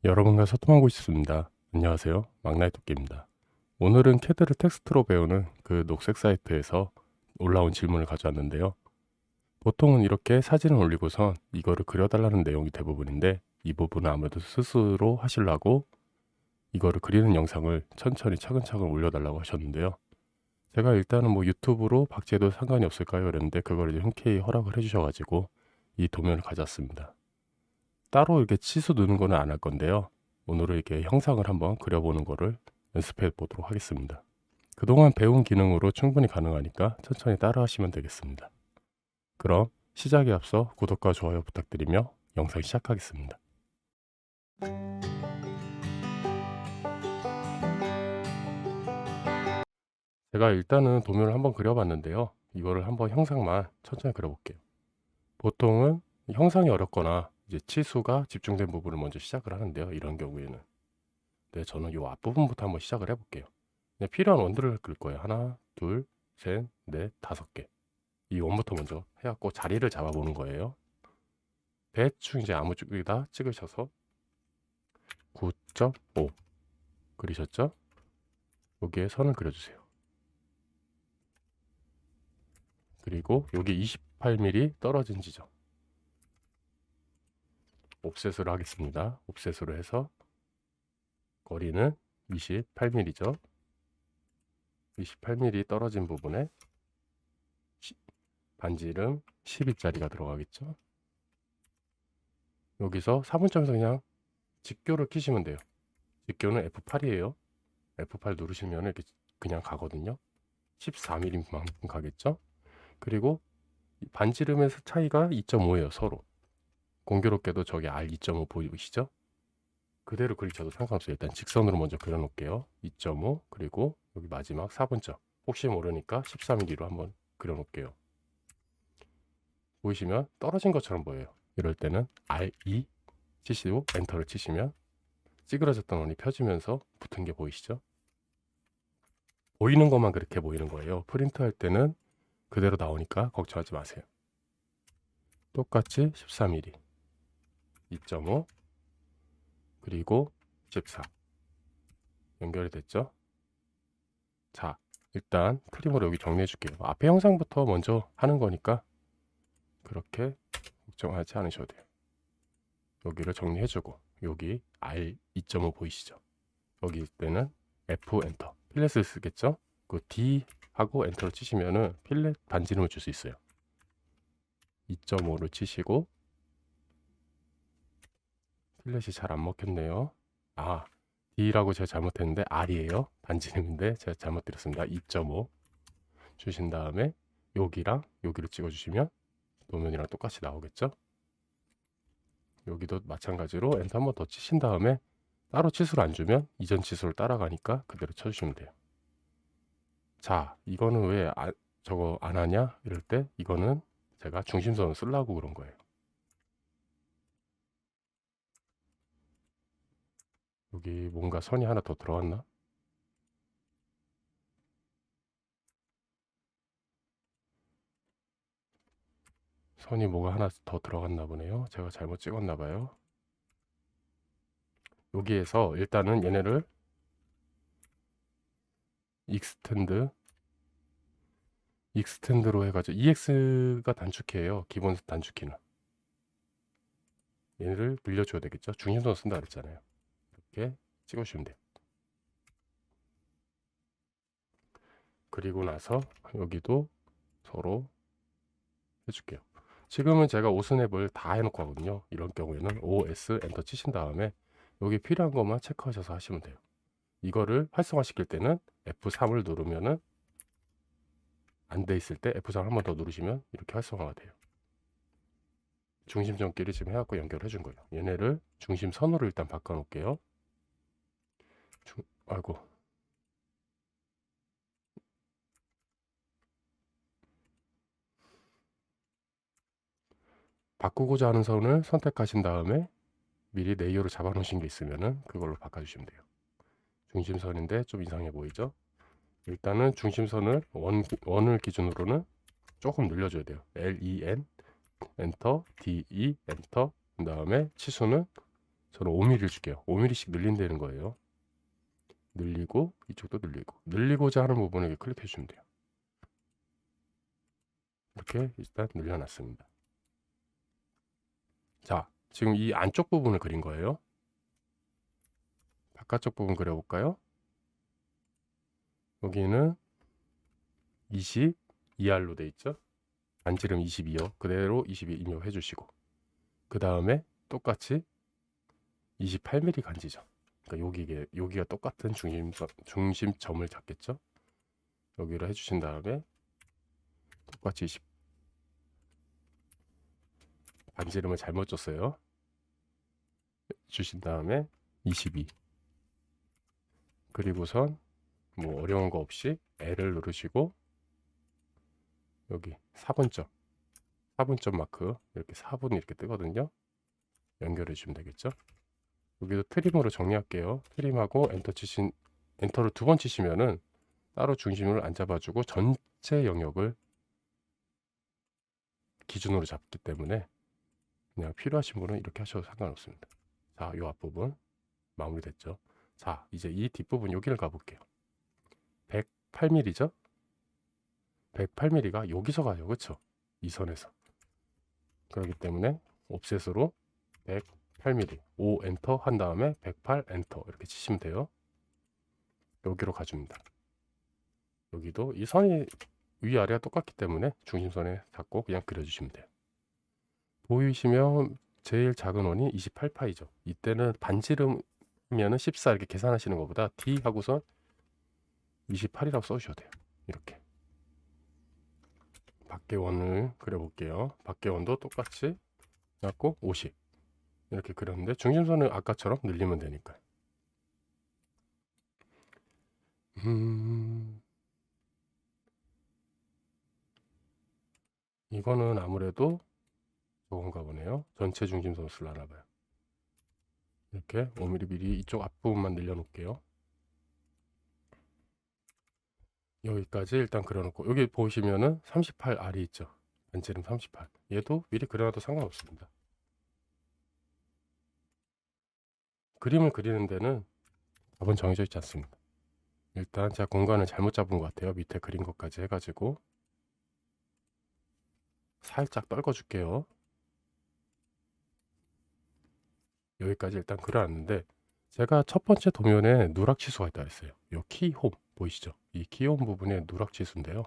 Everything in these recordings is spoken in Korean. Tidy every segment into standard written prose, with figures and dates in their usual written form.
여러분과 소통하고 싶습니다. 안녕하세요. 막나이토끼입니다. 오늘은 캐드를 텍스트로 배우는 그 녹색 사이트에서 올라온 질문을 가져왔는데요. 보통은 이렇게 사진을 올리고선 이거를 그려달라는 내용이 대부분인데 이 부분은 아무래도 스스로 하시려고 이거를 그리는 영상을 천천히 차근차근 올려달라고 하셨는데요. 제가 일단은 뭐 유튜브로 박제해도 상관이 없을까요? 이랬는데 그걸 이제 흔쾌히 허락을 해주셔가지고 이 도면을 가져왔습니다. 따로 이렇게 치수 넣는 거는 안 할 건데요. 오늘은 이렇게 형상을 한번 그려보는 거를 연습해 보도록 하겠습니다. 그동안 배운 기능으로 충분히 가능하니까 천천히 따라 하시면 되겠습니다. 그럼 시작에 앞서 구독과 좋아요 부탁드리며 영상 시작하겠습니다. 제가 일단은 도면을 한번 그려봤는데요. 이거를 한번 형상만 천천히 그려볼게요. 보통은 형상이 어렵거나 이제 치수가 집중된 부분을 먼저 시작을 하는데요. 이런 경우에는. 네, 저는 이 앞부분부터 한번 시작을 해볼게요. 네, 필요한 원들을 그릴 거예요. 하나, 둘, 셋, 넷, 5개. 이 원부터 먼저 해갖고 자리를 잡아보는 거예요. 대충 이제 아무 쪽에다 찍으셔서 9.5 그리셨죠? 여기에 선을 그려주세요. 그리고 여기 28mm 떨어진 지점 옵셋으로 하겠습니다. 옵셋으로 해서 거리는 28mm죠. 28mm 떨어진 부분에 반지름 10일짜리가 들어가겠죠. 여기서 4분점에서 그냥 직교를 키시면 돼요. 직교는 F8이에요. F8 누르시면 이렇게 그냥 가거든요. 14mm만큼 가겠죠. 그리고 반지름에서 차이가 2.5예요. 서로. 공교롭게도 저기 R 2.5 보이시죠? 그대로 그리셔도 상관없어요. 일단 직선으로 먼저 그려놓을게요. 2.5 그리고 여기 마지막 4분점. 혹시 모르니까 14mm로 한번 그려놓을게요. 보이시면 떨어진 것처럼 보여요. 이럴 때는 R2 치시고 엔터를 치시면 찌그러졌던 원이 펴지면서 붙은 게 보이시죠? 보이는 것만 그렇게 보이는 거예요. 프린트 할 때는 그대로 나오니까 걱정하지 마세요. 똑같이 14mm 2.5 그리고 14 연결이 됐죠? 자, 일단 트림으로 여기 정리해 줄게요. 앞에 영상부터 먼저 하는 거니까 그렇게 걱정하지 않으셔도 돼요. 여기를 정리해 주고 여기 R 2.5 보이시죠? 여기 있을 때는 F 엔터 필렛을 쓰겠죠? 그 D 하고 엔터를 치시면은 필렛 반지름을 줄 수 있어요. 2.5를 치시고 필렛이 잘 안 먹혔네요. 아, D라고 제가 잘못했는데 R이에요. 반지름인데 제가 잘못 드렸습니다. 2.5 주신 다음에 여기랑 여기를 찍어주시면 도면이랑 똑같이 나오겠죠? 여기도 마찬가지로 엔터 한 번 더 치신 다음에 따로 치수를 안 주면 이전 치수를 따라가니까 그대로 쳐주시면 돼요. 자, 이거는 왜 저거 안 하냐? 이럴 때 이거는 제가 중심선을 쓰려고 그런 거예요. 여기 뭔가 선이 하나 더 들어갔나? 선이 뭐가 하나 더 들어갔나 보네요. 제가 잘못 찍었나 봐요. 여기에서 일단은 얘네를 익스텐드로 해가지고 EX가 단축키예요. 기본 단축키는. 얘를 늘려줘야 되겠죠. 중심선 쓴다 그랬잖아요. 이렇게 찍어주시면 돼요. 그리고 나서 여기도 서로 해줄게요. 지금은 제가 오스냅을 다 해놓고 하거든요. 이런 경우에는 OS 엔터 치신 다음에 여기 필요한 것만 체크하셔서 하시면 돼요. 이거를 활성화시킬 때는 F3을 누르면은 안 돼 있을 때 F3 한 번 더 누르시면 이렇게 활성화가 돼요. 중심점끼리 지금 해갖고 연결해 준 거예요. 얘네를 중심선으로 일단 바꿔 놓을게요. 아이고. 바꾸고자 하는 선을 선택하신 다음에 미리 레이어로 잡아 놓으신 게 있으면은 그걸로 바꿔주시면 돼요. 중심선인데 좀 이상해 보이죠? 일단은 중심선을 원을 기준으로는 조금 늘려줘야 돼요. LEN 엔터, DE 엔터 그 다음에 치수는 저는 5mm를 줄게요. 5mm씩 늘린다는 거예요. 늘리고 이쪽도 늘리고, 늘리고자 하는 부분을 이렇게 클릭해 주시면 돼요. 이렇게 일단 늘려놨습니다. 자, 지금 이 안쪽 부분을 그린 거예요. 바깥쪽 부분 그려볼까요? 여기는 22R로 돼 있죠. 반지름 22요. 그대로 22 입력해 주시고, 그 다음에 똑같이 28mm 간지점. 그러니까 여기가 똑같은 중심점을 잡겠죠. 여기를 해주신 다음에 똑같이 반지름을 잘못 줬어요. 주신 다음에 22. 그리고선 뭐 어려운 거 없이 L을 누르시고 여기 4분점 마크, 이렇게 4분 이렇게 뜨거든요. 연결해 주시면 되겠죠. 여기도 트림으로 정리할게요. 트림하고 엔터를 2번 치시면은 따로 중심을 안 잡아주고 전체 영역을 기준으로 잡기 때문에 그냥 필요하신 분은 이렇게 하셔도 상관없습니다. 자, 이 앞부분 마무리됐죠. 자, 이제 이 뒷부분 여기를 가볼게요. 108mm죠? 108mm가 여기서 가요. 그쵸? 이 선에서. 그렇기 때문에 옵셋으로 108mm 5 엔터 한 다음에 108 엔터 이렇게 치시면 돼요. 여기로 가줍니다. 여기도 이 선이 위아래가 똑같기 때문에 중심선에 잡고 그냥 그려주시면 돼요. 보이시면 제일 작은 원이 28파이죠. 이때는 반지름이면 14 이렇게 계산하시는 것보다 D 하고선 28이라고 써주셔도 돼요. 이렇게 밖에 원을 그려볼게요. 밖에 원도 똑같이 갖고 50 이렇게 그렸는데 중심선을 아까처럼 늘리면 되니까요. 이거는 아무래도 저건가 보네요. 전체 중심선을 쓰려나 봐요. 이렇게 5mm 미리 이쪽 앞부분만 늘려놓을게요. 여기까지 일단 그려놓고, 여기 보시면은 38R이 있죠. 반지름 38. 얘도 미리 그려놔도 상관없습니다. 그림을 그리는 데는 답은 정해져 있지 않습니다. 일단 제가 공간을 잘못 잡은 것 같아요. 밑에 그린 것까지 해가지고 살짝 떨궈 줄게요. 여기까지 일단 그려놨는데, 제가 첫 번째 도면에 누락 치수가 있다 했어요. 요 키홈 보이시죠? 이 키홈 부분에 누락 치수인데요.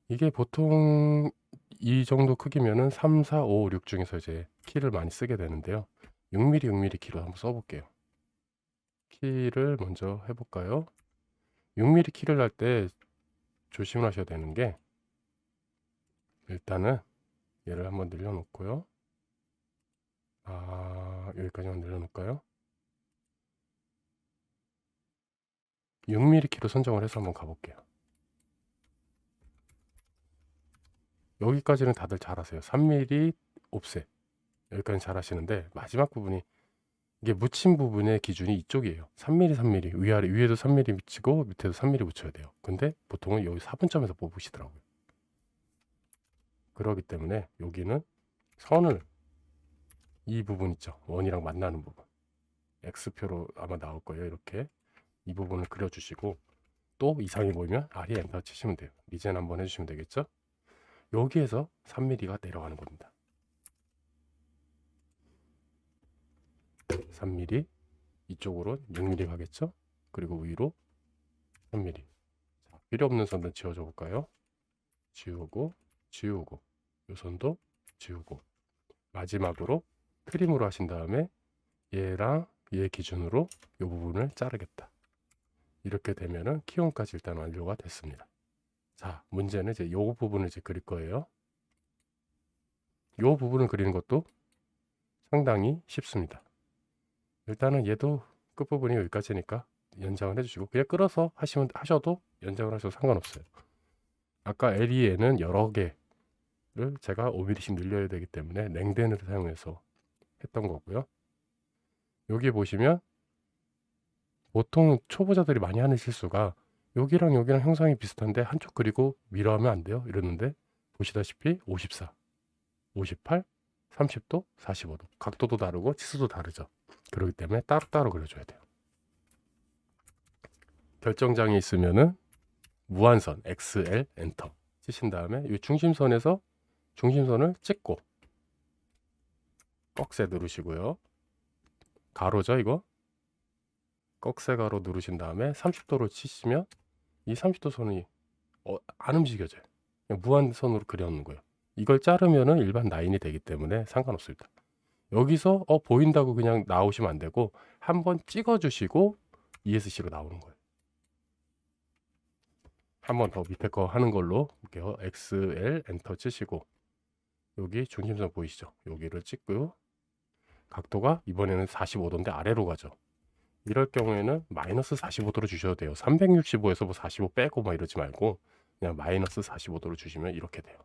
이게 보통 이 정도 크기면은 3, 4, 5, 6 중에서 이제 키를 많이 쓰게 되는데요. 6mm, 6mm 키로 한번 써볼게요. 키를 먼저 해볼까요? 6mm 키를 할 때 조심하셔야 되는 게, 일단은 얘를 한번 늘려놓고요. 여기까지만 늘려놓을까요? 6mm 키로 선정을 해서 한번 가볼게요. 여기까지는 다들 잘하세요. 3mm 옵셋 여기까지 잘하시는데, 마지막 부분이 이게 묻힌 부분의 기준이 이쪽이에요. 3mm 3mm 위아래, 위에도 3mm 붙이고 밑에도 3mm 붙여야 돼요. 근데 보통은 여기 4분점에서 뽑으시더라고요. 그러기 때문에 여기는 선을, 이 부분 있죠, 원이랑 만나는 부분, X표로 아마 나올 거예요. 이렇게 이 부분을 그려주시고, 또 이상이 보이면 R이 엔터 치시면 돼요. 리젠 한번 해주시면 되겠죠. 여기에서 3mm가 내려가는 겁니다. 3mm, 이쪽으로 6mm 가겠죠. 그리고 위로 3mm. 자, 필요 없는 선은 지워줘 볼까요? 지우고 지우고, 이 선도 지우고, 마지막으로 트림으로 하신 다음에 얘랑 얘 기준으로 이 부분을 자르겠다. 이렇게 되면은 키온까지 일단 완료가 됐습니다. 자, 문제는 이제 이 부분을 이제 그릴 거예요. 이 부분을 그리는 것도 상당히 쉽습니다. 일단은 얘도 끝부분이 여기까지니까 연장을 해주시고, 그냥 끌어서 하셔도 연장을 하셔도 상관없어요. 아까 LE에는 여러 개를 제가 5mm씩 늘려야 되기 때문에 랭덴을 사용해서 했던 거고요. 여기 보시면 보통 초보자들이 많이 하는 실수가, 여기랑 여기랑 형상이 비슷한데 한쪽 그리고 밀어하면 안 돼요 이러는데, 보시다시피 54, 58, 30도, 45도. 각도도 다르고 치수도 다르죠. 그렇기 때문에 따로따로 그려줘야 돼요. 결정장이 있으면은 무한선 XL 엔터 치신 다음에 이 중심선에서 중심선을 찍고 꺽쇠 누르시고요. 가로죠 이거. 꺽쇠 가로 누르신 다음에 30도로 치시면 이 30도 선이 안 움직여져요. 그냥 무한선으로 그려놓는 거예요. 이걸 자르면은 일반 라인이 되기 때문에 상관없습니다. 여기서 보인다고 그냥 나오시면 안 되고 한번 찍어주시고 ESC로 나오는 거예요. 한 번 더 밑에 거 하는 걸로 볼게요. XL 엔터 치시고 여기 중심선 보이시죠? 여기를 찍고 각도가 이번에는 45도인데 아래로 가죠. 이럴 경우에는 마이너스 45도로 주셔도 돼요. 365에서 뭐 45 빼고 막 이러지 말고 그냥 마이너스 45도로 주시면 이렇게 돼요.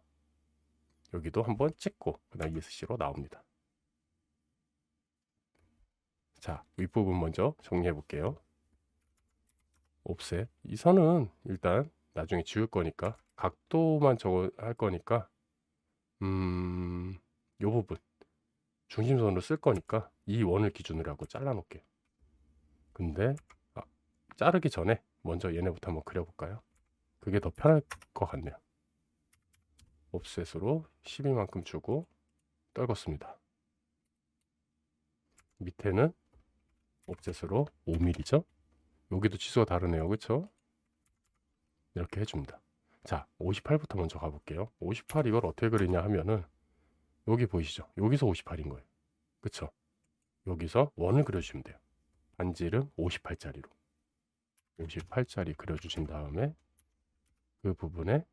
여기도 한번 찍고 그다음 ESC로 나옵니다. 자, 윗부분 먼저 정리해 볼게요. 옵셋. 이 선은 일단 나중에 지울 거니까 각도만 저거 할 거니까 요 부분 중심선으로 쓸 거니까 이 원을 기준으로 하고 잘라 놓을게요. 근데 자르기 전에 먼저 얘네부터 한번 그려볼까요? 그게 더 편할 것 같네요. 옵셋으로 12만큼 주고 떨궜습니다. 밑에는 옵셋으로 5mm죠? 여기도 치수가 다르네요. 그쵸? 이렇게 해줍니다. 자, 58부터 먼저 가볼게요. 58 이걸 어떻게 그리냐 하면은 여기 보이시죠? 여기서 58인 거예요. 그쵸? 여기서 원을 그려주시면 돼요. 반지름 58짜리로 58짜리 그려주신 다음에 그 부분에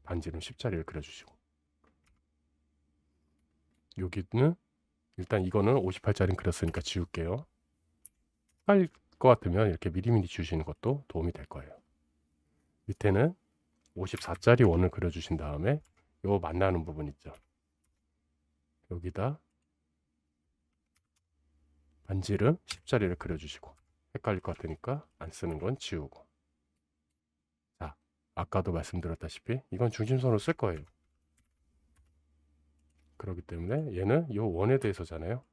반지름 10짜리를 그려주시고 여기는 일단 이거는 58짜리 그렸으니까 지울게요. 헷갈릴 것 같으면 이렇게 미리미리 주시는 것도 도움이 될 거예요. 밑에는 54짜리 원을 그려주신 다음에 요 만나는 부분 있죠. 여기다 반지름 10짜리를 그려주시고 헷갈릴 것 같으니까 안 쓰는 건 지우고. 자, 아까도 말씀드렸다시피 이건 중심선으로 쓸 거예요. 그렇기 때문에 얘는 이 원에 대해서잖아요.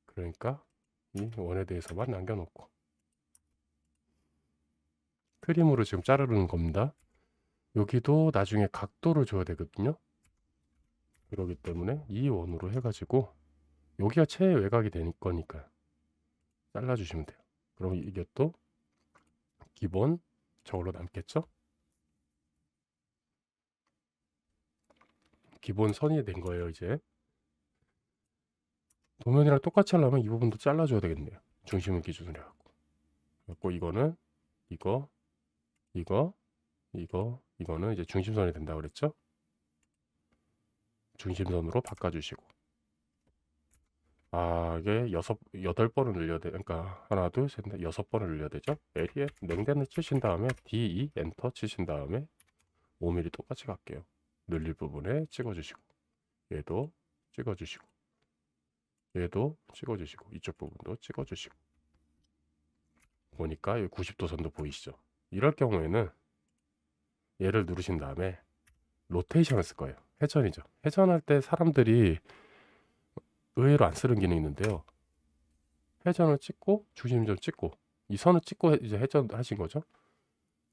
그러니까 이 원에 대해서만 남겨놓고 트림으로 지금 자르는 겁니다. 여기도 나중에 각도를 줘야 되거든요. 그렇기 때문에 이 원으로 해가지고 여기가 최외곽이 될 거니까 잘라주시면 돼요. 그럼 이게 또 기본 저걸로 남겠죠? 기본 선이 된 거예요. 이제 도면이랑 똑같이 하려면 이 부분도 잘라줘야 되겠네요. 중심을 기준으로 해갖고. 그리고 이거는 이거는 이제 중심선이 된다고 그랬죠? 중심선으로 바꿔주시고. 이게 8번을 늘려야 돼. 그러니까 하나, 둘, 셋, 넷, 6번을 늘려야 되죠? 에리에 냉대를 치신 다음에 D2 엔터 치신 다음에 5mm 똑같이 갈게요. 늘릴 부분에 찍어주시고 얘도 찍어주시고 얘도 찍어주시고 이쪽 부분도 찍어주시고 보니까 여기 90도 선도 보이시죠? 이럴 경우에는 얘를 누르신 다음에 로테이션을 쓸 거예요. 회전이죠. 회전할 때 사람들이 의외로 안 쓰는 기능이 있는데요. 회전을 찍고 중심점 찍고 이 선을 찍고 이제 회전하신 거죠.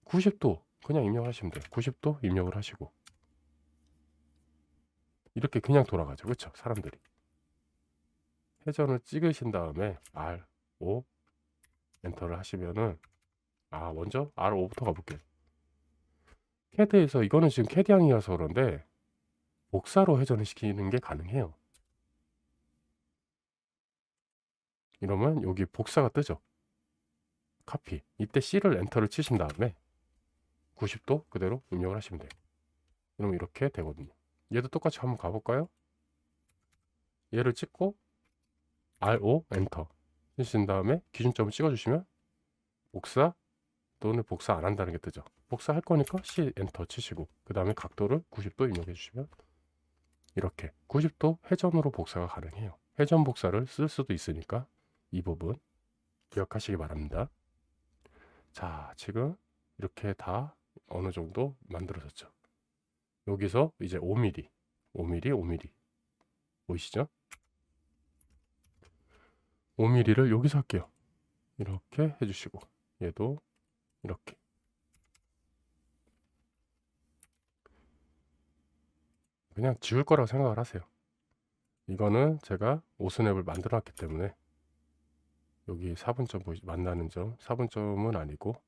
90도 그냥 입력하시면 돼요. 90도 입력을 하시고 이렇게 그냥 돌아가죠. 그렇죠? 사람들이 회전을 찍으신 다음에 R5 엔터를 하시면은 먼저 R5부터 가볼게요. 캐드에서 이거는 지금 캐디앙이라서 그런데 복사로 회전을 시키는 게 가능해요. 이러면 여기 복사가 뜨죠. 카피. 이때 C를 엔터를 치신 다음에 90도 그대로 입력을 하시면 돼요. 그러면 이렇게 되거든요. 얘도 똑같이 한번 가볼까요? 얘를 찍고 R5 엔터 치신 다음에 기준점을 찍어주시면 복사 또는 복사 안 한다는 게 뜨죠. 복사할 거니까 C 엔터 치시고 그 다음에 각도를 90도 입력해 주시면 이렇게 90도 회전으로 복사가 가능해요. 회전 복사를 쓸 수도 있으니까 이 부분 기억하시기 바랍니다. 자, 지금 이렇게 다 어느 정도 만들어졌죠. 여기서 이제 5mm, 5mm 보이시죠? 5mm를 여기서 할게요. 이렇게 해주시고, 얘도 이렇게. 그냥 지울 거라고 생각을 하세요. 이거는 제가 오스냅을 만들어 놨기 때문에 여기 4분점 만나는 점, 4분점은 아니고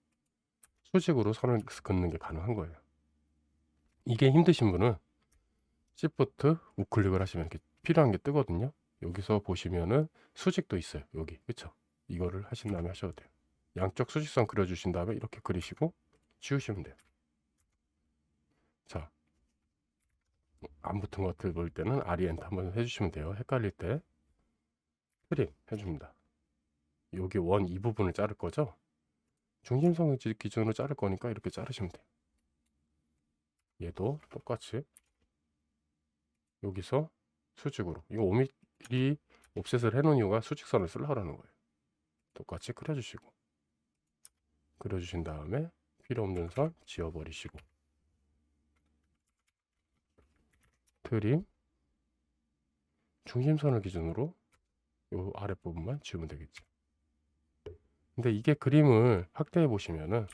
수직으로 선을 긋는 게 가능한 거예요. 이게 힘드신 분은 Shift 우클릭을 하시면 이렇게 필요한 게 뜨거든요. 여기서 보시면은 수직도 있어요. 여기, 그쵸? 이거를 하신 다음에 하셔도 돼요. 양쪽 수직선 그려주신 다음에 이렇게 그리시고 지우시면 돼요. 자, 안 붙은 것들 볼 때는 R이 엔터 한번 해주시면 돼요. 헷갈릴 때 트림 해줍니다. 여기 원 이 부분을 자를 거죠? 중심선 기준으로 자를 거니까 이렇게 자르시면 돼요. 얘도 똑같이 여기서 수직으로, 이거 5mm 옵셋을 해놓은 이유가 수직선을 쓰려고 하는 거예요. 똑같이 그려주시고, 그려주신 다음에 필요 없는 선 지워버리시고, 트림, 중심선을 기준으로 요 아랫부분만 지우면 되겠죠. 근데 이게 그림을 확대해 보시면은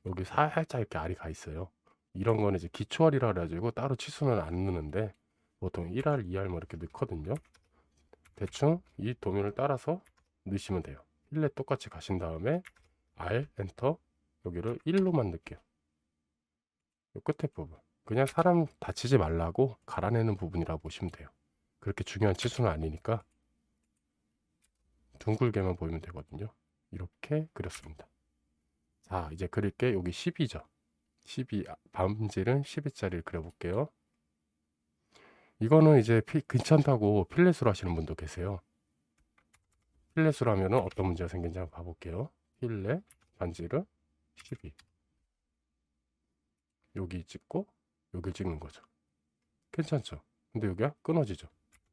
여기 살짝 이렇게 알이 가 있어요. 이런 거는 이제 기초알이라 그래가지고 따로 치수는 안 넣는데 보통 1알, 2알 뭐 이렇게 넣거든요. 대충 이 도면을 따라서 넣으시면 돼요. 필렛 똑같이 가신 다음에 R, 엔터, 여기를 1로만 넣을게요. 요 끝에 부분. 그냥 사람 다치지 말라고 갈아내는 부분이라고 보시면 돼요. 그렇게 중요한 치수는 아니니까 둥글게만 보이면 되거든요. 이렇게 그렸습니다. 자, 이제 그릴 게 여기 12죠. 12, 밤질은 12짜리를 그려볼게요. 이거는 이제 괜찮다고 필렛으로 하시는 분도 계세요. 필렛으로 하면 어떤 문제가 생긴지 한번 봐볼게요. 필렛, 반지름 12. 여기 찍고 여기 찍는 거죠. 괜찮죠? 근데 여기가 끊어지죠.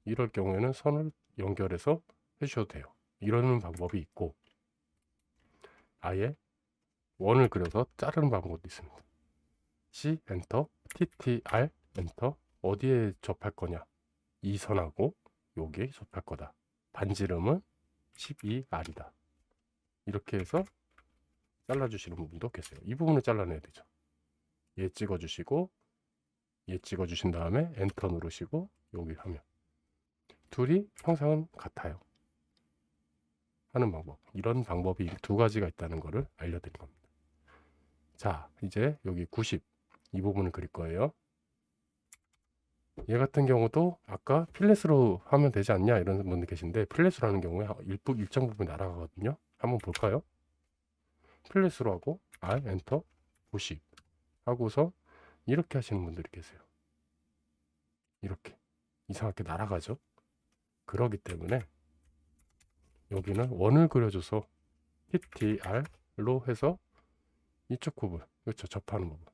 이럴 경우에는 선을 연결해서 해주셔도 돼요. 이러는 방법이 있고, 아예 원을 그려서 자르는 방법도 있습니다. C 엔터, TTR 엔터. 어디에 접할 거냐? 이 선하고 여기에 접할 거다. 반지름은 12R이다. 이렇게 해서 잘라주시는 부분도 계세요. 이 부분을 잘라내야 되죠. 얘 찍어주시고, 얘 찍어주신 다음에 엔터 누르시고 여기 하면 둘이 형상은 같아요. 하는 방법. 이런 방법이 두 가지가 있다는 것을 알려드린 겁니다. 자, 이제 여기 90 이 부분을 그릴 거예요. 얘 같은 경우도 아까 필렛으로 하면 되지 않냐 이런 분들 계신데, 필렛으로 하는 경우에 일정 부분이 날아가거든요. 한번 볼까요? 필렛으로 하고 R 엔터 90 하고서 이렇게 하시는 분들이 계세요. 이렇게 이상하게 날아가죠. 그러기 때문에 여기는 원을 그려줘서 TTR로 해서 이쪽 부분, 그렇죠, 접하는 부분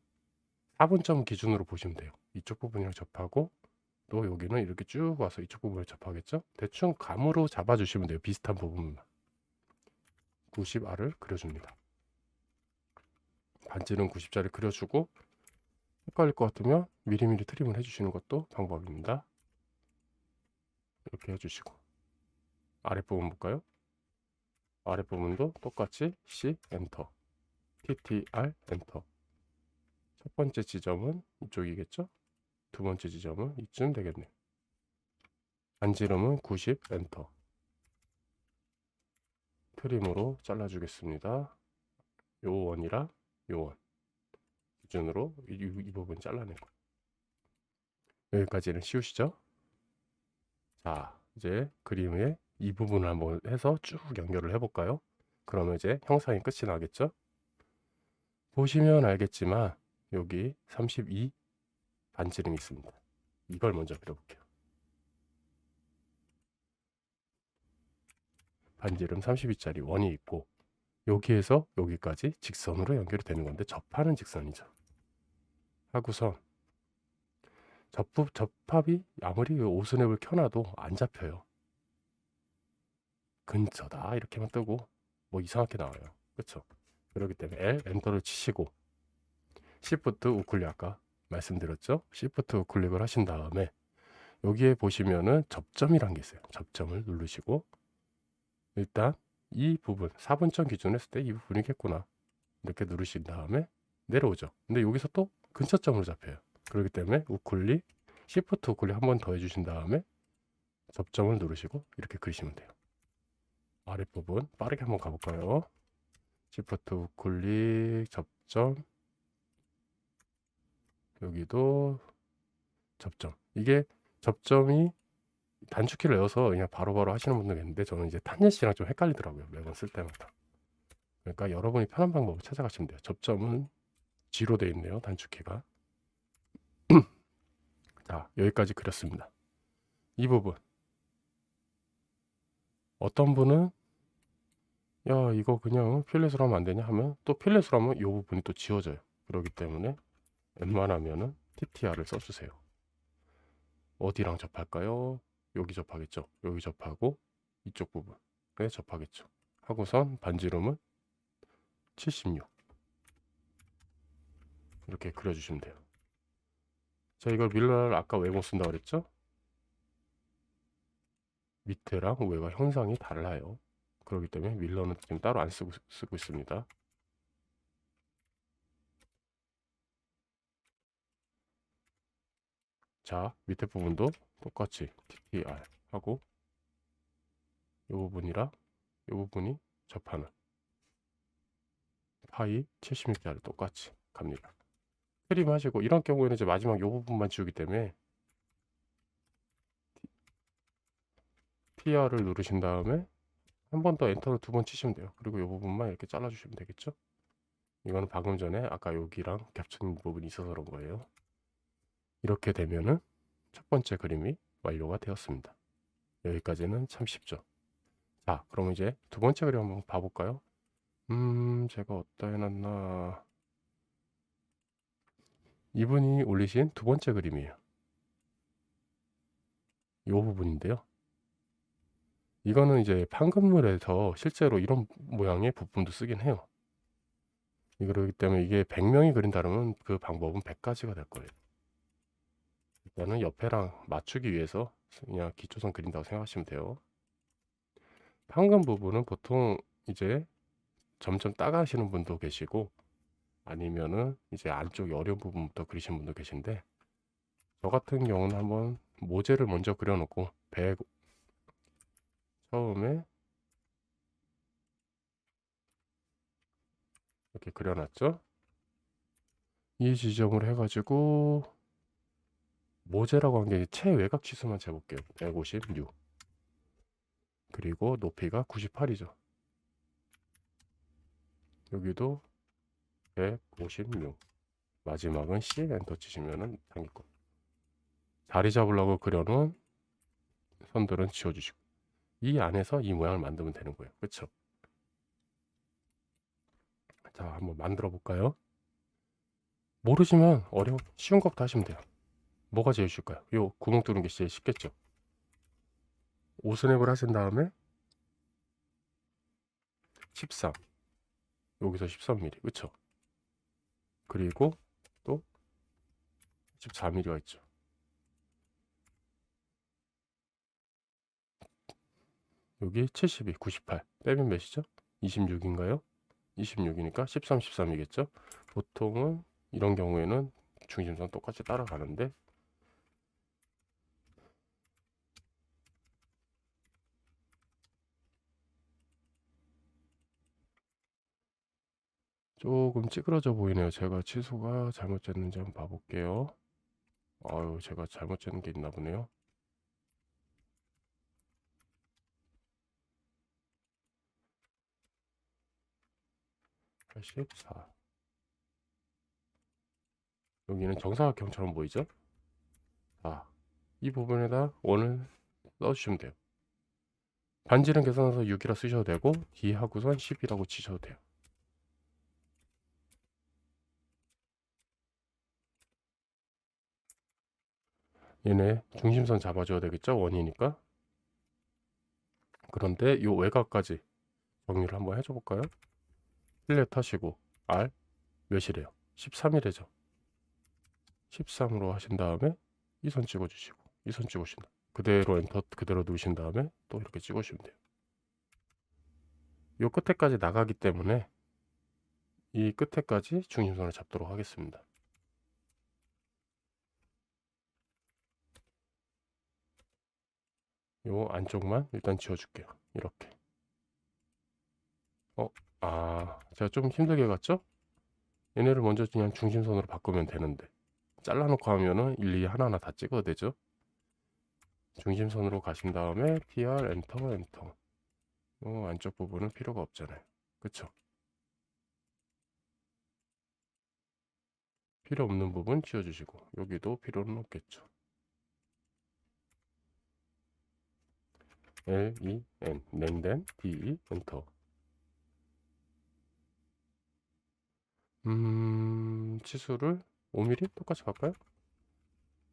4분점 기준으로 보시면 돼요. 이쪽 부분이랑 접하고 또 여기는 이렇게 쭉 와서 이쪽 부분을 접하겠죠. 대충 감으로 잡아주시면 돼요. 비슷한 부분만. 90R을 그려줍니다. 반지름 90짜리 그려주고, 헷갈릴 것 같으면 미리미리 트림을 해주시는 것도 방법입니다. 이렇게 해주시고, 아랫부분 볼까요? 아랫부분도 똑같이 C 엔터, TTR 엔터. 첫 번째 지점은 이쪽이겠죠? 두 번째 지점은 이쯤 되겠네요. 반지름은 90 엔터. 트림으로 잘라주겠습니다. 요 원이랑 요 원 기준으로 이 부분 잘라내고, 여기까지는 쉬우시죠? 자, 이제 그림의 이 부분을 한번 해서 쭉 연결을 해볼까요? 그러면 이제 형상이 끝이 나겠죠? 보시면 알겠지만 여기 32 반지름이 있습니다. 이걸 먼저 그려볼게요. 반지름 32짜리 원이 있고, 여기에서 여기까지 직선으로 연결이 되는 건데 접하는 직선이죠. 하고선 접합이 아무리 오스냅을 켜놔도 안 잡혀요. 근처다 이렇게만 뜨고 뭐 이상하게 나와요. 그렇죠? 그렇기 때문에 L 엔터를 치시고 Shift 우클릭 아까 말씀드렸죠? Shift 클릭을 하신 다음에 여기에 보시면은 접점이란 게 있어요. 접점을 누르시고 일단 이 부분 4분점 기준 했을 때 이 부분이겠구나 이렇게 누르신 다음에 내려오죠. 근데 여기서 또 근처점으로 잡혀요. 그렇기 때문에 우클릭 Shift 우클릭 한 번 더 해주신 다음에 접점을 누르시고 이렇게 그리시면 돼요. 아랫부분 빠르게 한번 가볼까요? Shift 우클릭 접점, 여기도 접점. 이게 접점이 단축키를 넣어서 그냥 바로바로 하시는 분들 있는데 저는 이제 탄예시랑 좀 헷갈리더라고요. 매번 쓸 때마다. 그러니까 여러분이 편한 방법을 찾아가시면 돼요. 접점은 G로 되어 있네요. 단축키가. 자, 여기까지 그렸습니다. 이 부분. 어떤 분은 야, 이거 그냥 필렛으로 하면 안 되냐 하면 또 필렛으로 하면 이 부분이 또 지워져요. 그렇기 때문에 웬만하면은 TTR을 써주세요. 어디랑 접할까요? 여기 접하겠죠. 여기 접하고 이쪽 부분에 접하겠죠. 하고선 반지름은 76 이렇게 그려주시면 돼요. 자, 이걸 밀러를 아까 왜 못 쓴다고 그랬죠? 밑에랑 위가 형상이 달라요. 그렇기 때문에 밀러는 지금 따로 안 쓰고 있습니다. 자, 밑에 부분도 똑같이 TTR 하고 이 부분이랑 이 부분이 접하는 파이 76짜리 똑같이 갑니다. 트림 하시고 이런 경우에는 이제 마지막 이 부분만 지우기 때문에 TR을 누르신 다음에 한 번 더 엔터를 2번 치시면 돼요. 그리고 이 부분만 이렇게 잘라주시면 되겠죠. 이거는 방금 전에 아까 여기랑 겹치는 부분이 있어서 그런 거예요. 이렇게 되면은 첫 번째 그림이 완료가 되었습니다. 여기까지는 참 쉽죠. 자, 그럼 이제 두 번째 그림 한번 봐볼까요? 제가 어디다 해놨나. 이분이 올리신 두 번째 그림이에요. 이 부분인데요. 이거는 이제 판금물에서 실제로 이런 모양의 부품도 쓰긴 해요. 그렇기 때문에 이게 100명이 그린다면 그 방법은 100가지가 될 거예요. 일단은 옆에랑 맞추기 위해서 그냥 기초선 그린다고 생각하시면 돼요. 판금 부분은 보통 이제 점점 따가시는 분도 계시고 아니면은 이제 안쪽이 어려운 부분부터 그리시는 분도 계신데 저 같은 경우는 한번 모재를 먼저 그려놓고 배 처음에 이렇게 그려놨죠. 이 지점을 해가지고 모재라고 한 게 최외곽 치수만 재볼게요. 156 그리고 높이가 98이죠. 여기도 156 마지막은 C 엔터 치시면은 당기권. 자리 잡으려고 그려놓은 선들은 지워주시고 이 안에서 이 모양을 만들면 되는 거예요. 그렇죠? 자, 한번 만들어 볼까요? 모르시면 쉬운 것부터 하시면 돼요. 뭐가 제일 쉬울까요? 요 구멍 뚫는 게 제일 쉽겠죠. 오스냅을 하신 다음에 13 여기서 13mm 그쵸? 그리고 또 14mm가 있죠. 여기 72, 98 빼면 몇이죠? 26인가요? 26이니까 13, 13이겠죠? 보통은 이런 경우에는 중심선 똑같이 따라가는데 조금 찌그러져 보이네요. 제가 치수가 잘못 쟀는지 한번 봐볼게요. 아유, 제가 잘못 재는 게 있나 보네요. 84 여기는 정사각형처럼 보이죠? 이 부분에다 원을 넣어주시면 돼요. 반지름 계산해서 6이라 쓰셔도 되고 D 하고선 10이라고 치셔도 돼요. 얘네 중심선 잡아줘야 되겠죠? 원이니까. 그런데 요 외곽까지 정리를 한번 해줘 볼까요? 필렛 하시고 R 몇이래요? 13이래죠. 13으로 하신 다음에 이 선 찍어주시고 이 선 찍으신다. 그대로 엔터 그대로 누르신 다음에 또 이렇게 찍으시면 돼요. 요 끝에까지 나가기 때문에 이 끝에까지 중심선을 잡도록 하겠습니다. 요 안쪽만 일단 지워줄게요. 이렇게. 제가 좀 힘들게 갔죠? 얘네를 먼저 그냥 중심선으로 바꾸면 되는데 잘라놓고 하면은 일일이 하나하나 다 찍어야 되죠. 중심선으로 가신 다음에 TR 엔터 엔터. 안쪽 부분은 필요가 없잖아요. 그쵸? 필요 없는 부분 지워주시고 여기도 필요는 없겠죠. L, E, N, 랜덴, D, E, 엔터. 치수를 5mm 똑같이 갈까요?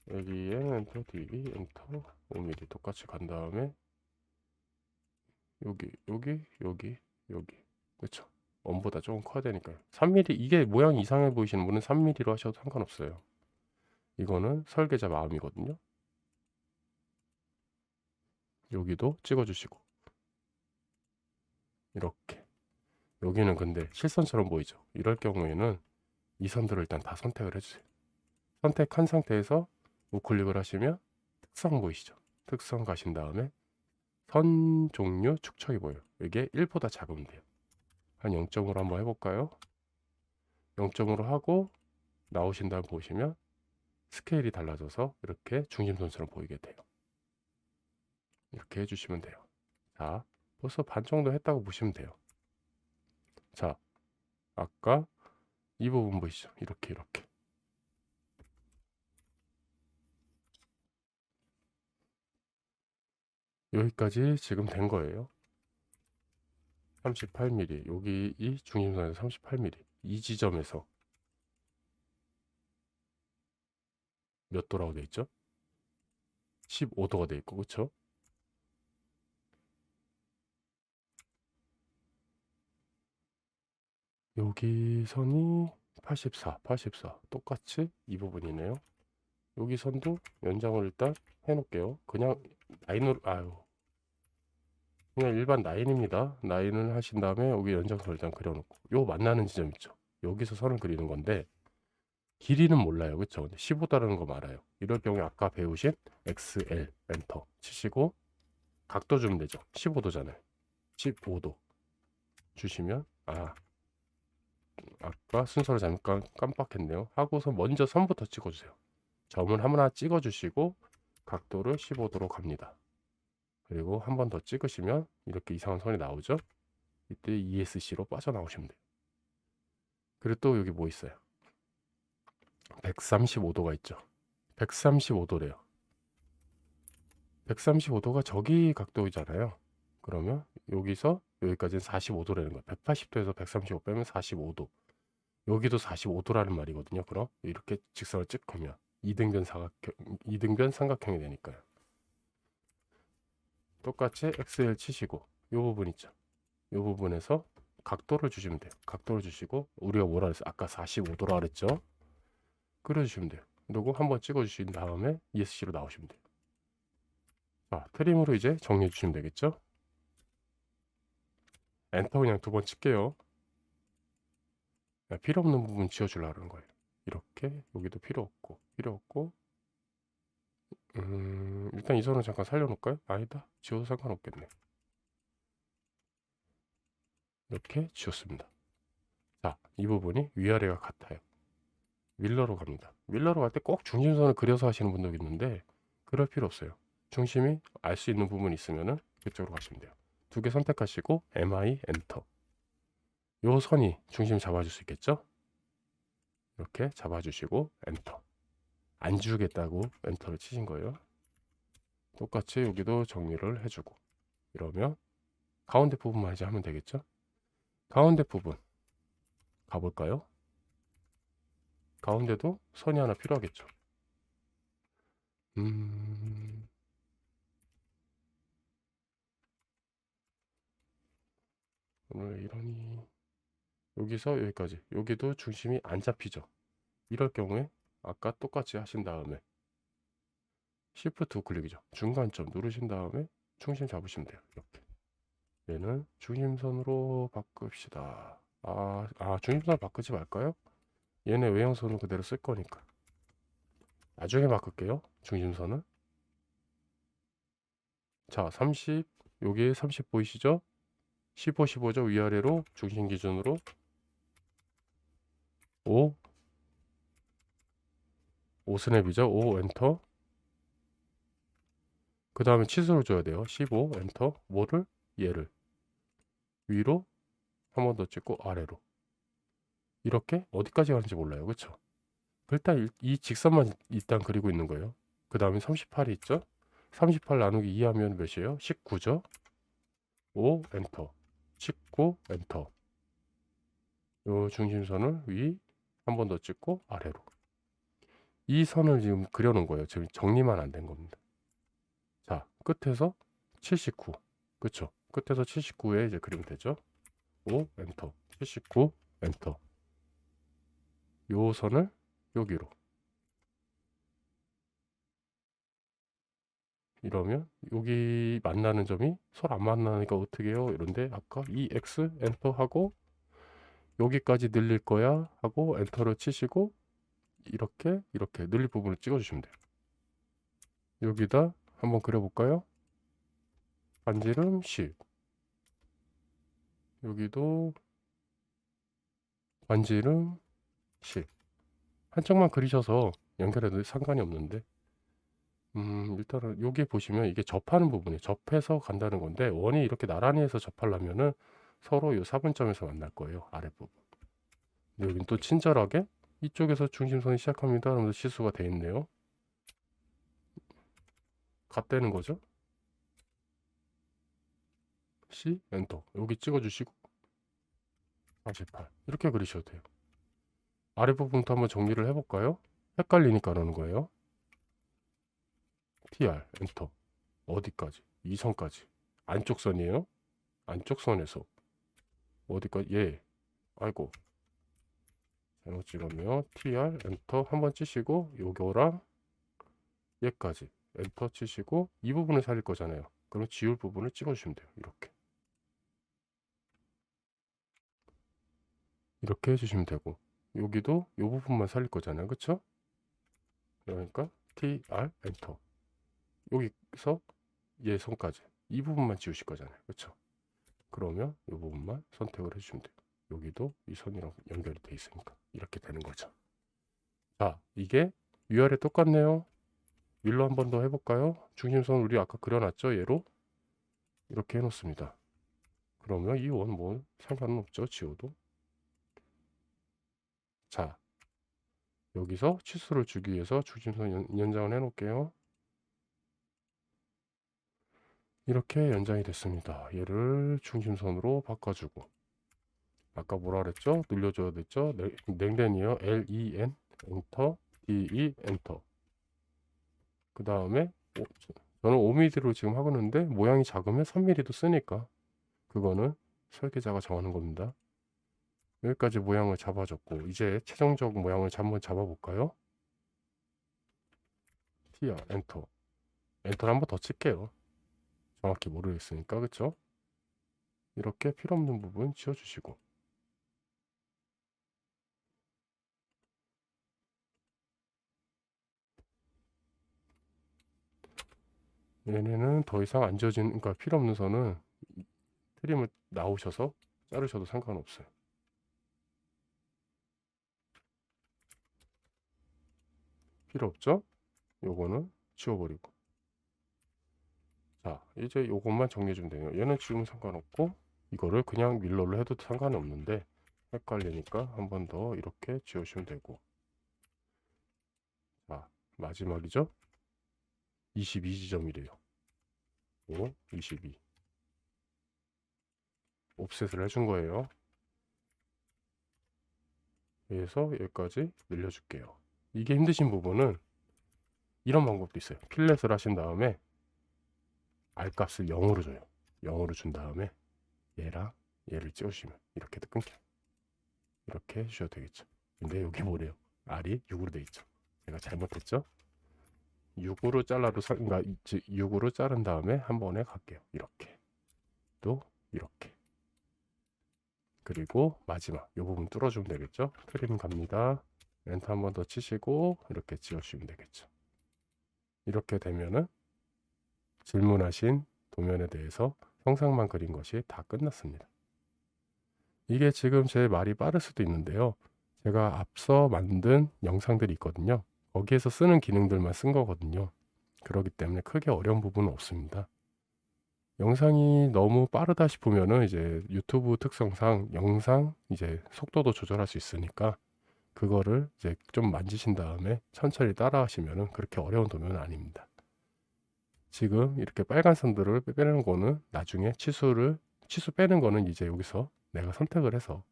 여기에 엔터, D, E, 엔터, 5mm 똑같이 간 다음에 여기. 그쵸? 원보다 조금 커야 되니까요. 3mm, 이게 모양이 이상해 보이시는 분은 3mm로 하셔도 상관없어요. 이거는 설계자 마음이거든요. 여기도 찍어주시고 이렇게. 여기는 근데 실선처럼 보이죠. 이럴 경우에는 이 선들을 일단 다 선택을 해주세요. 선택한 상태에서 우클릭을 하시면 특성 보이시죠? 특성 가신 다음에 선 종류 축척이 보여요. 이게 1보다 작으면 돼요. 한 0점으로 한번 해볼까요? 0점으로 하고 나오신 다음 보시면 스케일이 달라져서 이렇게 중심선처럼 보이게 돼요. 이렇게 해주시면 돼요. 자, 벌써 반 정도 했다고 보시면 돼요. 자, 아까 이 부분 보이시죠? 이렇게. 여기까지 지금 된 거예요. 38mm. 여기 이 중심선에서 38mm. 이 지점에서 몇 도라고 돼 있죠? 15도가 돼 있고, 그쵸? 여기 선이 84. 똑같이 이 부분이네요. 여기 선도 연장을 일단 해놓을게요. 그냥 라인으로, 그냥 일반 라인입니다. 라인을 하신 다음에 여기 연장선을 일단 그려놓고, 요 만나는 지점 있죠? 여기서 선을 그리는 건데, 길이는 몰라요. 그쵸? 근데 15도라는 거 알아요. 이럴 경우에 아까 배우신 XL 엔터 치시고, 각도 주면 되죠. 15도잖아요. 15도 주시면, 아까 순서를 잠깐 깜빡했네요. 하고서 먼저 선부터 찍어주세요. 점을 하나 찍어주시고 각도를 15도로 갑니다. 그리고 한 번 더 찍으시면 이렇게 이상한 선이 나오죠. 이때 ESC로 빠져나오시면 돼요. 그리고 또 여기 뭐 있어요? 135도가 있죠. 135도래요. 135도가 저기 각도이잖아요. 그러면 여기서 여기까지는 45도라는 거예요. 180도에서 135 빼면 45도. 여기도 45도라는 말이거든요. 그럼 이렇게 직선을 찍으면 이등변 삼각형이 되니까요. 똑같이 XL 치시고 이 부분 있죠. 이 부분에서 각도를 주시면 돼요. 각도를 주시고 우리가 뭐라 그랬어요? 아까 45도라 그랬죠? 그려주시면 돼요. 그리고 한번 찍어주신 다음에 ESC로 나오시면 돼요. 자, 트림으로 이제 정리해 주시면 되겠죠? 엔터 그냥 2번 칠게요. 필요 없는 부분 지워주려는 거예요. 이렇게 여기도 필요 없고 일단 이 선은 잠깐 살려놓을까요? 아니다. 지워도 상관없겠네. 이렇게 지웠습니다. 자, 이 부분이 위아래가 같아요. 밀러로 갑니다. 밀러로 갈 때 꼭 중심선을 그려서 하시는 분도 있는데 그럴 필요 없어요. 중심이 알 수 있는 부분이 있으면은 그쪽으로 가시면 돼요. 2개 선택하시고 MI 엔터. 요 선이 중심 잡아줄 수 있겠죠? 이렇게 잡아주시고 엔터. 안 지우겠다고 엔터를 치신 거예요. 똑같이 여기도 정리를 해주고 이러면 가운데 부분만 이제 하면 되겠죠? 가운데 부분 가볼까요? 가운데도 선이 하나 필요하겠죠? 오늘 왜 이러니? 여기서 여기까지. 여기도 중심이 안 잡히죠? 이럴 경우에 아까 똑같이 하신 다음에 Shift 우클릭이죠. 중간점 누르신 다음에 중심 잡으시면 돼요. 이렇게. 얘는 중심선으로 바꿉시다. 중심선 바꾸지 말까요? 얘네 외형선은 그대로 쓸 거니까. 나중에 바꿀게요. 중심선은. 자, 30. 여기 30 보이시죠? 15, 15죠? 위아래로 중심 기준으로 5. 5 스냅이죠? 5 엔터. 그 다음에 치수를 줘야 돼요. 15 엔터. 뭐를? 얘를. 위로 한 번 더 찍고 아래로. 이렇게 어디까지 가는지 몰라요. 그쵸? 일단 이 직선만 일단 그리고 있는 거예요. 그 다음에 38이 있죠? 38 나누기 2 하면 몇이에요? 19죠? 5 엔터. 19 엔터. 요 중심선을 위 한 번 더 찍고 아래로. 이 선을 지금 그려놓은 거예요. 지금 정리만 안 된 겁니다. 자, 끝에서 79. 그쵸? 끝에서 79에 이제 그리면 되죠? 5 엔터. 79 엔터. 요 선을 여기로. 이러면 여기 만나는 점이 서로 안 만나니까 어떻게 해요? 이런데 아까 이 X 엔터 하고 여기까지 늘릴 거야 하고 엔터를 치시고 이렇게 늘릴 부분을 찍어 주시면 돼요. 여기다 한번 그려 볼까요? 반지름 10. 여기도 반지름 10. 한쪽만 그리셔서 연결해도 상관이 없는데 일단은 여기 보시면 이게 접하는 부분이에요. 접해서 간다는 건데 원이 이렇게 나란히 해서 접하려면은 서로 요 사분점에서 만날 거예요. 아랫부분. 근데 여긴 또 친절하게 이쪽에서 중심선이 시작합니다. 그러면서 시수가 돼 있네요. 같다는 거죠. C 엔터. 여기 찍어 주시고 48. 이렇게 그리셔도 돼요. 아랫부분부터 한번 정리를 해 볼까요? 헷갈리니까 그러는 거예요. TR 엔터. 어디까지? 이 선까지. 안쪽 선이에요. 안쪽 선에서 어디까지? 예. 아이고. 잘못 찍었네요. TR 엔터 한번 치시고 요거랑 얘까지 엔터 치시고 이 부분을 살릴 거잖아요. 그럼 지울 부분을 찍어주시면 돼요. 이렇게 해주시면 되고 여기도 이 부분만 살릴 거잖아요. 그쵸? 그러니까 TR 엔터. 여기서 얘 손까지 이 부분만 지우실 거잖아요. 그쵸? 그러면 이 부분만 선택을 해주시면 돼요. 여기도 이 선이랑 연결이 돼 있으니까 이렇게 되는 거죠. 자, 이게 위아래 똑같네요. 밀로 한 번 더 해볼까요? 중심선 우리 아까 그려놨죠? 얘로 이렇게 해놓습니다. 그러면 이 원 뭐 상관은 없죠. 지워도. 자, 여기서 치수를 주기 위해서 중심선 연장을 해놓을게요. 이렇게 연장이 됐습니다. 얘를 중심선으로 바꿔주고 아까 뭐라 그랬죠? 늘려줘야 됐죠? 랭덴이요. LEN 엔터 DE 엔터. 그 다음에 저는 5mm로 지금 하고 있는데 모양이 작으면 3mm도 쓰니까 그거는 설계자가 정하는 겁니다. 여기까지 모양을 잡아줬고 이제 최종적 모양을 한번 잡아볼까요? TR 엔터. 엔터를 한번 더 칠게요. 정확히 모르겠으니까. 그쵸? 이렇게 필요 없는 부분 지워주시고 얘네는 더 이상 안 지워진, 그러니까 필요 없는 선은 트림을 나오셔서 자르셔도 상관없어요. 필요 없죠? 요거는 지워버리고. 자, 이제 요것만 정리해주면 돼요. 얘는 지우면 상관없고 이거를 그냥 밀러로 해도 상관이 없는데 헷갈리니까 한 번 더 이렇게 지우시면 되고. 자, 마지막이죠? 22지점이래요. 5, 22. 옵셋을 해준 거예요. 그래서 여기까지 늘려줄게요. 이게 힘드신 부분은 이런 방법도 있어요. 필렛을 하신 다음에 R값을 0으로 줘요. 0으로 준 다음에 얘랑 얘를 찍어주시면 이렇게 끊겨요. 이렇게 해주셔도 되겠죠. 근데 여기 뭐래요? R이 6으로 돼 있죠. 제가 잘못했죠? 6으로 잘라도 그러니까 6으로 자른 다음에 한 번에 갈게요. 이렇게. 또 이렇게. 그리고 마지막 이 부분 뚫어주면 되겠죠? 트림 갑니다. 엔터 한 번 더 치시고 이렇게 지워주시면 되겠죠. 이렇게 되면은 질문하신 도면에 대해서 형상만 그린 것이 다 끝났습니다. 이게 지금 제 말이 빠를 수도 있는데요. 제가 앞서 만든 영상들이 있거든요. 거기에서 쓰는 기능들만 쓴 거거든요. 그렇기 때문에 크게 어려운 부분은 없습니다. 영상이 너무 빠르다 싶으면은 이제 유튜브 특성상 영상 이제 속도도 조절할 수 있으니까 그거를 이제 좀 만지신 다음에 천천히 따라 하시면은 그렇게 어려운 도면은 아닙니다. 지금 이렇게 빨간 선들을 빼는 거는 나중에 치수 빼는 거는 이제 여기서 내가 선택을 해서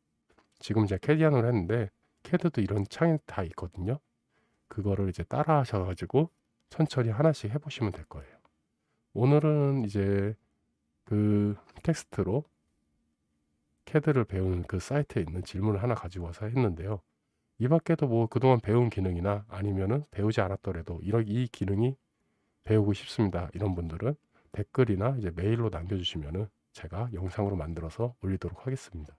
지금 제가 캐디안으로 했는데 캐드도 이런 창이 다 있거든요. 그거를 이제 따라 하셔가지고 천천히 하나씩 해보시면 될 거예요. 오늘은 이제 그 텍스트로 캐드를 배우는 그 사이트에 있는 질문을 하나 가지고 와서 했는데요. 이 밖에도 뭐 그동안 배운 기능이나 아니면은 배우지 않았더라도 이 기능이 배우고 싶습니다. 이런 분들은 댓글이나 이제 메일로 남겨주시면은 제가 영상으로 만들어서 올리도록 하겠습니다.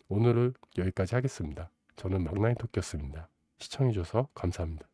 오늘은 여기까지 하겠습니다. 저는 막나인토끼였습니다. 시청해주셔서 감사합니다.